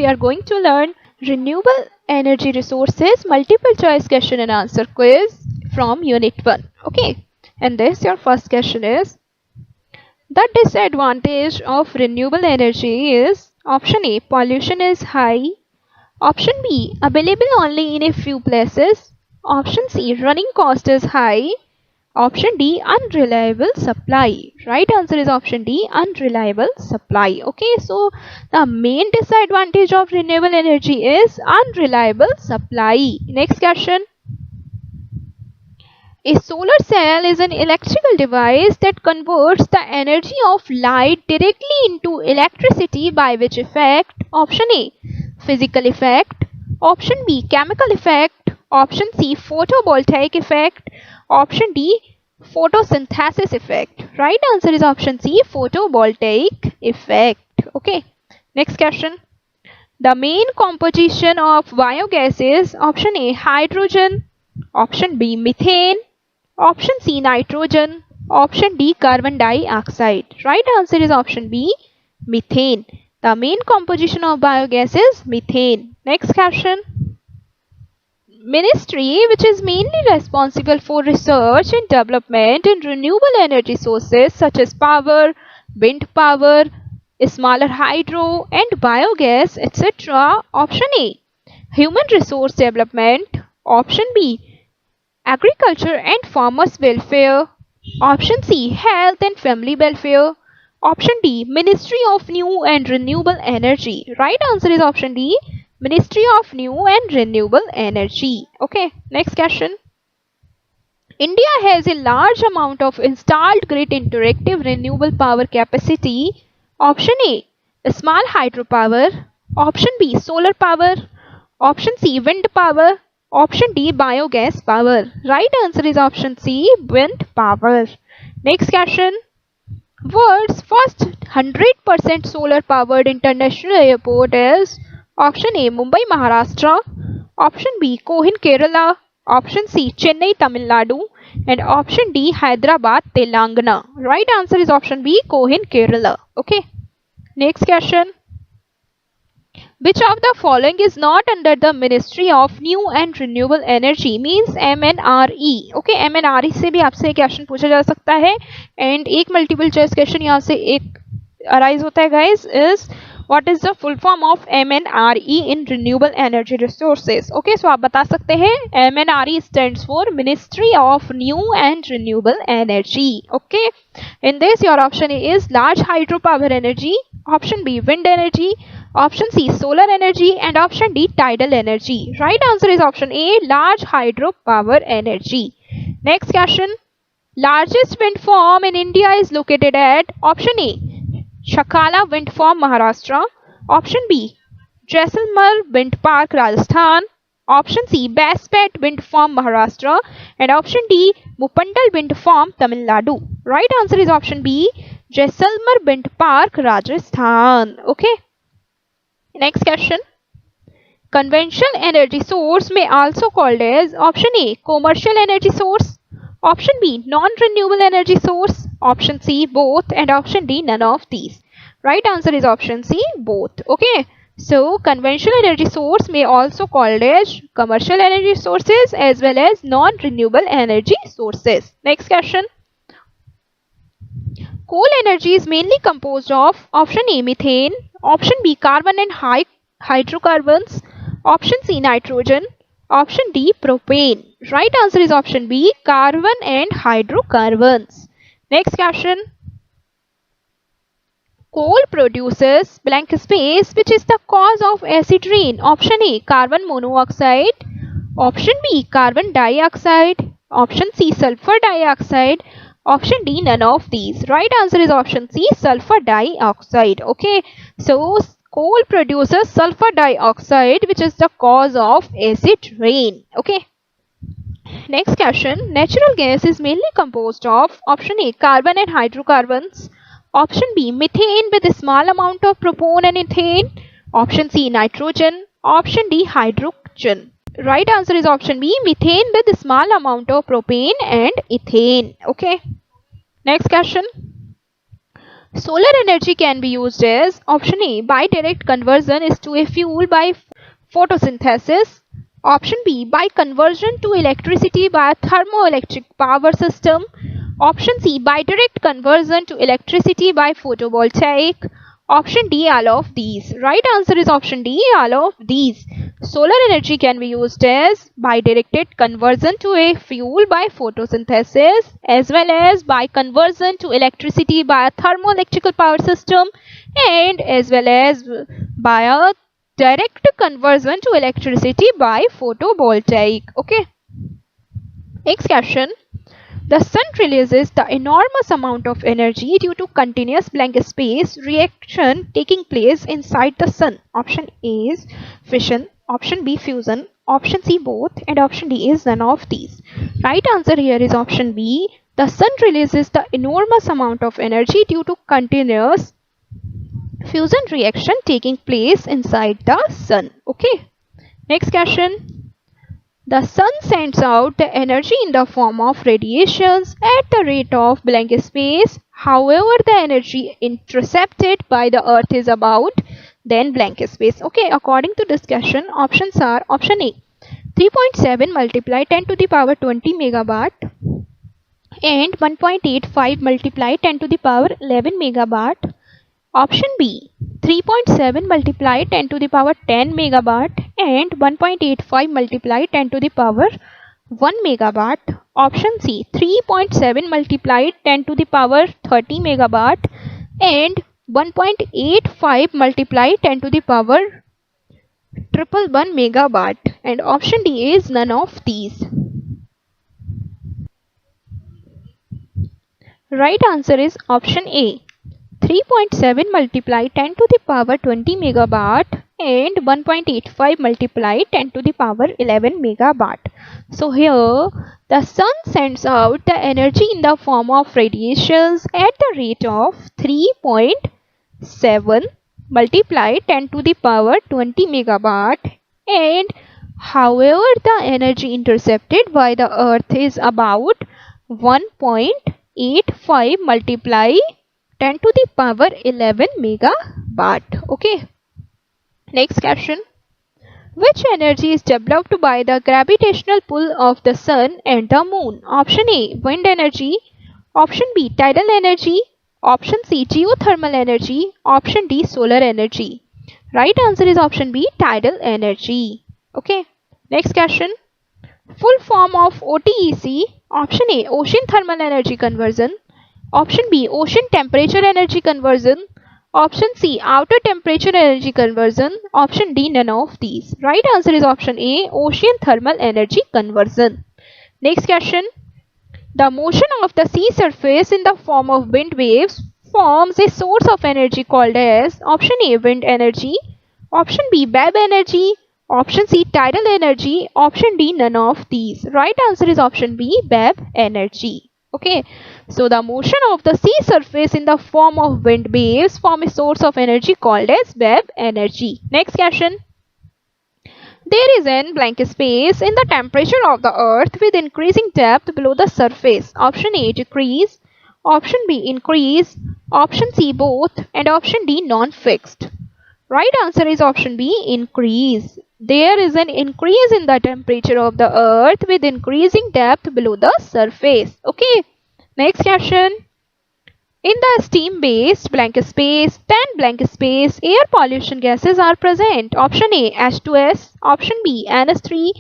we are going to learn renewable energy resources multiple choice question and answer quiz from unit 1. Okay, and this your first question is, the disadvantage of renewable energy is option A, pollution is high, option B, available only in a few places, option C, running cost is high, option D, unreliable supply. Right answer is option D, unreliable supply. Okay, so the main disadvantage of renewable energy is unreliable supply. Next question. A solar cell is an electrical device that converts the energy of light directly into electricity by which effect? Option A, physical effect, option B, chemical effect, option C, photovoltaic effect, option D, photosynthesis effect. Right answer is option C, photovoltaic effect. Okay, next question. The main composition of biogas is option A, hydrogen, option B, methane, option C, nitrogen, option D, carbon dioxide. Right answer is option B, methane. The main composition of biogas is methane. Next question. Ministry, which is mainly responsible for research and development in renewable energy sources such as power, wind power, smaller hydro and biogas, etc. Option A, human resource development, option B, agriculture and farmers welfare, option C, health and family welfare, option D, Ministry of New and Renewable Energy. Right answer is option D, Ministry of New and Renewable Energy. Okay, next question. India has a large amount of installed grid interactive renewable power capacity. Option A, small hydropower, option B, solar power, option C, wind power, option D, biogas power. Right answer is option C, wind power. Next question. World's first 100% solar powered international airport is option A, Mumbai, Maharashtra, option B, Kohin, Kerala, option C, Chennai, Tamil Nadu, and option D, Hyderabad, Telangana. Right answer is option B, Kohin, Kerala. Okay. Next question. Which of the following is not under the Ministry of New and Renewable Energy? Means MNRE. Okay, MNRE से भी आपसे एक question पूछा जा सकता है and एक multiple choice question यहाँ से एक अराइज होता है guys is what is the full form of MNRE in renewable energy resources? Okay, so आप बता सकते हैं MNRE stands for Ministry of New and Renewable Energy. Okay, in this your option A is large hydropower energy, option B wind energy, option C solar energy, and option D tidal energy. Right answer is option A, large hydropower energy. Next question. Largest wind farm in India is located at option A, Shakala Wind Farm, Maharashtra, option B, Jaisalmer Wind Park, Rajasthan, option C, Baspet Wind Farm, Maharashtra, and option D, Mupandal Wind Farm, Tamil Nadu. Right answer is option B, Jaisalmer Wind Park, Rajasthan. Okay. Next question. Conventional energy source may also called as option A, commercial energy source, option B, non-renewable energy source, option C, both, and option D, none of these. Right answer is option C, both. Okay, so conventional energy source may also called as commercial energy sources as well as non-renewable energy sources. Next question. Coal energy is mainly composed of option A, methane, option B, carbon and hydrocarbons, option C, nitrogen, option D, propane. Right answer is option B, carbon and hydrocarbons. Next question. Coal produces blank space, which is the cause of acid rain. Option A, carbon monoxide, option B, carbon dioxide, option C, sulfur dioxide, option D, none of these. Right answer is option C, sulfur dioxide. Okay, so coal produces sulfur dioxide, which is the cause of acid rain. Okay. Next question. Natural gas is mainly composed of option A, carbon and hydrocarbons, option B, methane with a small amount of propane and ethane, option C, nitrogen, option D, hydrogen. Right answer is option B, methane with a small amount of propane and ethane. Okay. Next question. Solar energy can be used as option A, by direct conversion is to a fuel by photosynthesis. Option B, by conversion to electricity by a thermoelectric power system. Option C, by direct conversion to electricity by photovoltaic. Option D, all of these. Right answer is option D, all of these. Solar energy can be used as by directed conversion to a fuel by photosynthesis, as well as by conversion to electricity by a thermoelectrical power system, and as well as by a direct conversion to electricity by photovoltaic. Okay. Next question. The sun releases the enormous amount of energy due to continuous blank space reaction taking place inside the sun. Option A is fission, option B fusion, option C both, and option D is none of these. Right answer here is option B. The sun releases the enormous amount of energy due to continuous fusion reaction taking place inside the sun. Okay. Next question. The sun sends out the energy in the form of radiations at the rate of blank space. However, the energy intercepted by the earth is about then blank space. Okay, according to discussion, options are option A, 3.7 multiply 10 to the power 20 megawatt and 1.85 multiply 10 to the power 11 megawatt. Option B, 3.7 multiply 10 to the power 10 megawatt and 1.85 multiply 10 to the power 1 megawatt. Option C, 3.7 multiply 10 to the power 30 megawatt and 1.85 multiply 10 to the power 111 megawatt. And option D is none of these. Right answer is option A. 3.7 multiply 10 to the power 20 megawatt and 1.85 multiply 10 to the power 11 megawatt. So here the sun sends out the energy in the form of radiations at the rate of 3.7 multiply 10 to the power 20 megawatt, and however the energy intercepted by the earth is about 1.85 multiply 10 to the power 11 megawatt. Okay. Next question. Which energy is developed by the gravitational pull of the sun and the moon? Option A, wind energy. Option B, tidal energy. Option C, geothermal energy. Option D, solar energy. Right answer is option B, tidal energy. Okay. Next question. Full form of OTEC. Option A, ocean thermal energy conversion. Option B, ocean temperature energy conversion. Option C, outer temperature energy conversion. Option D, none of these. Right answer is option A, ocean thermal energy conversion. Next question. The motion of the sea surface in the form of wind waves forms a source of energy called as option A, wind energy. Option B, wave energy. Option C, tidal energy. Option D, none of these. Right answer is option B, wave energy. Okay, so the motion of the sea surface in the form of wind waves form a source of energy called as wave energy. Next question. There is an blank space in the temperature of the earth with increasing depth below the surface. Option A, decrease. Option B, increase. Option C, both. And option D, non-fixed. Right answer is option B, increase. There is an increase in the temperature of the earth with increasing depth below the surface. Okay. Next question. In the steam-based blank space, then blank space, air pollution gases are present. Option A, H2S. Option B, NS3.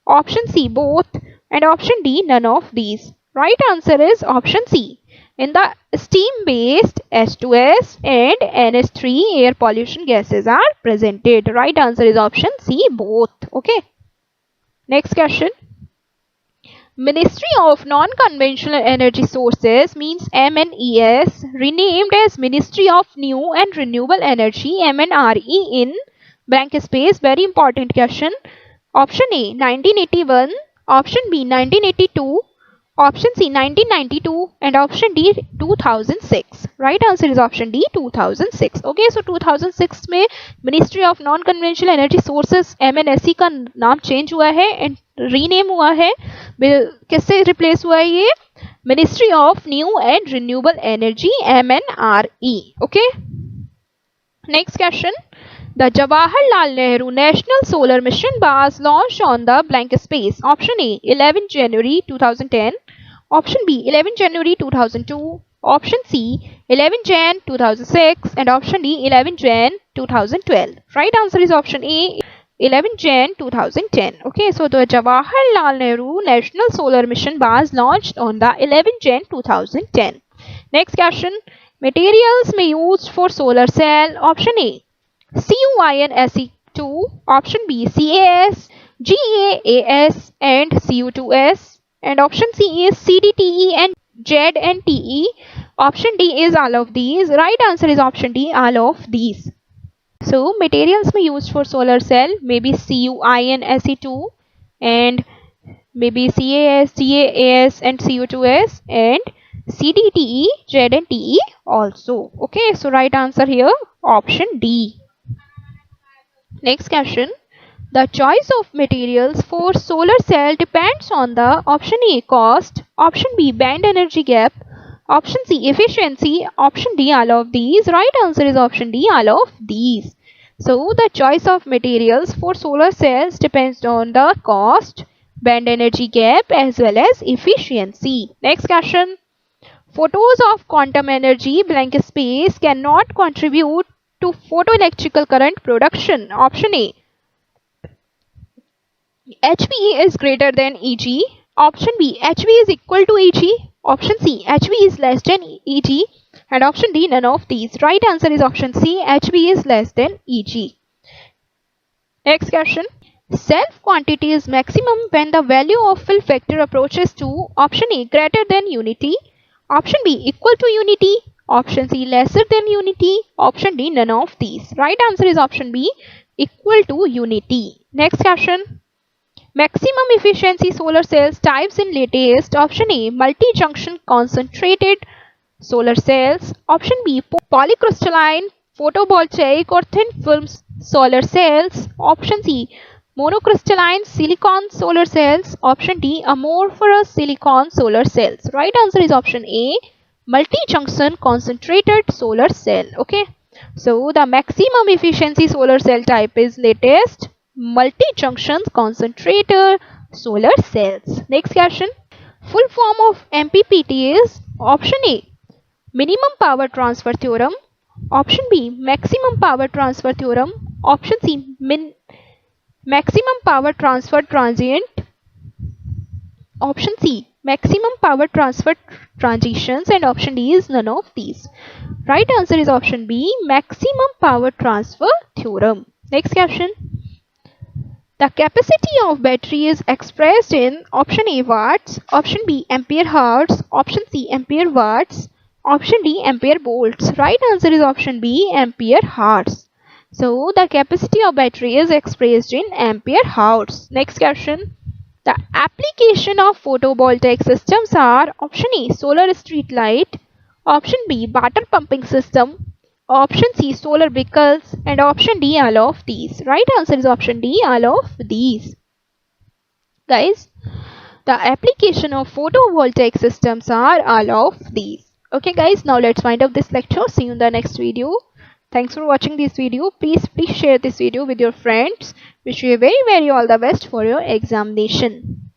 Option C, both. And option D, none of these. Right answer is option C. In the steam-based H2S and NS3 air pollution gases are presented. Right answer is option C, both. Okay. Next question. Ministry of Non-Conventional Energy Sources means MNES, renamed as Ministry of New and Renewable Energy, MNRE, in blank space. Very important question. Option A, 1981. Option B, 1982. Option C, 1992, and option D, 2006. Right answer is option D, 2006. Okay, so 2006 में ministry of non conventional energy sources MNSE का नाम change हुआ है and rename हुआ है. किससे replace हुआ है ये? Ministry of New and Renewable Energy, MNRE. Okay. Next question. The Jawaharlal Nehru National Solar Mission was launched on the blank space. Option A 11 January 2010. Option B 11 January 2002. Option C 11 Jan 2006 and option D 11 Jan 2012. Right answer is option A 11 Jan 2010. Okay, so the Jawaharlal Nehru National Solar Mission was launched on the 11 Jan 2010. Next question. Materials may used for solar cell. Option A CuInSe2, option B CAS, GaAs and Cu2s, and option C is CdTe and ZnTe. Option D is all of these. Right answer is option D, all of these. So materials may used for solar cell maybe CuInSe2 and maybe CAS, GaAs and Cu2s and CdTe, ZnTe also. Okay, so right answer here option D. Next question. The choice of materials for solar cell depends on the option A cost, option B band energy gap, option C efficiency, option D all of these. Right answer is option D, all of these. So the choice of materials for solar cells depends on the cost, band energy gap as well as efficiency. Next question. Photons of quantum energy blank space cannot contribute to photoelectrical current production. Option A HV is greater than Eg. Option B HV is equal to Eg. Option C HV is less than Eg. And option D none of these. Right answer is option C HV is less than Eg. Next question. Self quantity is maximum when the value of fill factor approaches to option A greater than unity. Option B equal to unity. Option C lesser than unity. Option D none of these. Right answer is option B equal to unity. Next question. Maximum efficiency solar cells types in latest. Option A multi-junction concentrated solar cells. Option B polycrystalline photovoltaic or thin film solar cells. Option C monocrystalline silicon solar cells. Option D amorphous silicon solar cells. Right answer is option A multi-junction concentrated solar cell. Okay, so the maximum efficiency solar cell type is latest multi-junction concentrator solar cells. Next question. Full form of MPPT is option A minimum power transfer theorem, option B maximum power transfer theorem, option C maximum power transfer transient, option C maximum power transfer transitions, and option D is none of these. Right answer is option B maximum power transfer theorem. Next question. The capacity of battery is expressed in option A watts, option B ampere hours, option C ampere watts, option D ampere volts. Right answer is option B ampere hours. So the capacity of battery is expressed in ampere hours. Next question. The application of photovoltaic systems are option A solar street light, option B water pumping system, option C solar vehicles, and option D all of these. Right answer is option D all of these. Guys, the application of photovoltaic systems are all of these. Okay guys, now let's wind up this lecture. See you in the next video. Thanks for watching this video. Please share this video with your friends. Wish you very all the best for your examination.